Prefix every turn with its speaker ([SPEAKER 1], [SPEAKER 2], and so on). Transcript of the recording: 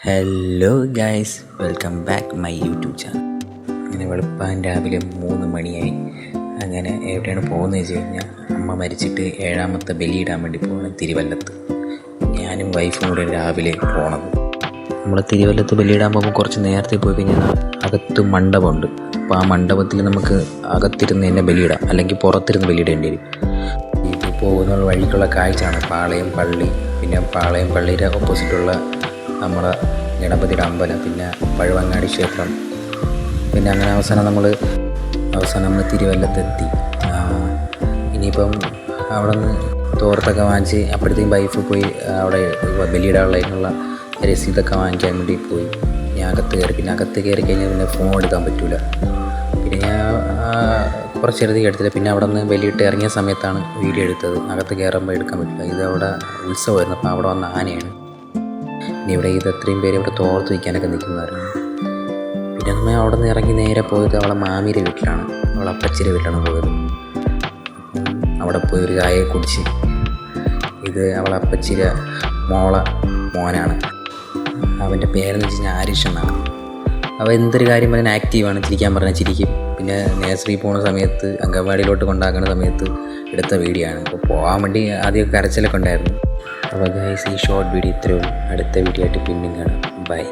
[SPEAKER 1] Hello guys, welcome back my YouTube channel. അങ്ങനെ വെളുപ്പാൻ രാവിലെ 3 മണിയായി. അങ്ങനെ എവിടെയാണ് പോകുന്നത് വെച്ച് കഴിഞ്ഞാൽ, അമ്മ മരിച്ചിട്ട് 7ാമത്തെ ബലിയിടാൻ വേണ്ടി പോകണം തിരുവല്ലത്ത്. ഞാനും വൈഫും കൂടെ രാവിലെ പോണത്. നമ്മൾ തിരുവല്ലത്ത് ബലിയിടാൻ പോകുമ്പോൾ കുറച്ച് നേരത്തെ പോയി കഴിഞ്ഞാൽ അകത്ത് മണ്ഡപമുണ്ട്. അപ്പോൾ ആ മണ്ഡപത്തിൽ നമുക്ക് അകത്തിരുന്ന് തന്നെ ബലിയിടാം, അല്ലെങ്കിൽ പുറത്തിരുന്ന് ബലിയിടേണ്ടി വരും. ഇത് പോകുന്ന വഴിക്കുള്ള കാഴ്ചയാണ് പാളയം പള്ളി. പിന്നെ പാളയം പള്ളിയുടെ ഓപ്പോസിറ്റുള്ള നമ്മുടെ ഗണപതിയുടെ അമ്പലം, പിന്നെ പഴവങ്ങാടി ക്ഷേത്രം. പിന്നെ അങ്ങനെ അവസാനം നമ്മൾ തിരുവല്ലത്തെത്തി. ഇനിയിപ്പം അവിടെ നിന്ന് തോർത്തൊക്കെ വാങ്ങിച്ച് അപ്പോഴത്തേക്കും വൈഫ് പോയി അവിടെ ബലിയിടാനുള്ള രസീതൊക്കെ വാങ്ങിക്കാൻ വേണ്ടി പോയി. ഞാൻ അകത്ത് കയറി. പിന്നെ അകത്ത് കയറി കഴിഞ്ഞാൽ പിന്നെ ഫോൺ എടുക്കാൻ പറ്റില്ല. പിന്നെ ഞാൻ കുറച്ചെടുത്ത് എടുത്തില്ല. പിന്നെ അവിടെ നിന്ന് ബലിയിട്ട് ഇറങ്ങിയ സമയത്താണ് വീഡിയോ എടുത്തത്. അകത്ത് കയറുമ്പോൾ എടുക്കാൻ പറ്റില്ല. ഇത് അവിടെ ഉത്സവമായിരുന്നു. അപ്പോൾ അവിടെ വന്ന ആനയാണ്. ഇനി ഇവിടെ എത്രയും പേര് ഇവിടെ തോർത്ത് വയ്ക്കാനൊക്കെ നിൽക്കുന്നവരാണ്. പിന്നെ നമ്മൾ അവിടെ നിന്ന് ഇറങ്ങി നേരെ പോയത് അവളെ മാമിയുടെ വീട്ടിലാണ്, അവളെ അപ്പച്ചിയുടെ വീട്ടിലാണ് പോയത്. അവിടെ പോയി ഒരു ചായ കുടിച്ച്. ഇത് അവളെ അപ്പച്ചിയുടെ മോനാണ്. അവൻ്റെ പേരെന്ന് വെച്ച് കഴിഞ്ഞാൽ ആരിഷ് എന്നാണ്. അവൻ എന്തൊരു കാര്യം പറഞ്ഞാൽ ആക്റ്റീവാണ്. ചിരിക്കാൻ പറഞ്ഞാൽ ചിരിക്കും. പിന്നെ നേഴ്സറി പോകുന്ന സമയത്ത്, അംഗൻവാടിയിലോട്ട് കൊണ്ടാക്കുന്ന സമയത്ത് എടുത്ത വീഡിയോ ആണ്. അപ്പോൾ പോകാൻ വേണ്ടി ആദ്യം കരച്ചിലൊക്കെ ഉണ്ടായിരുന്നു. അപ്പോൾ ഗൈസ്, ഈ ഷോർട്ട് വീഡിയോ ഇത്രയേ ഉള്ളൂ. അടുത്ത വീഡിയോ ആയിട്ട് പിന്നെയും കാണാം. ബൈ.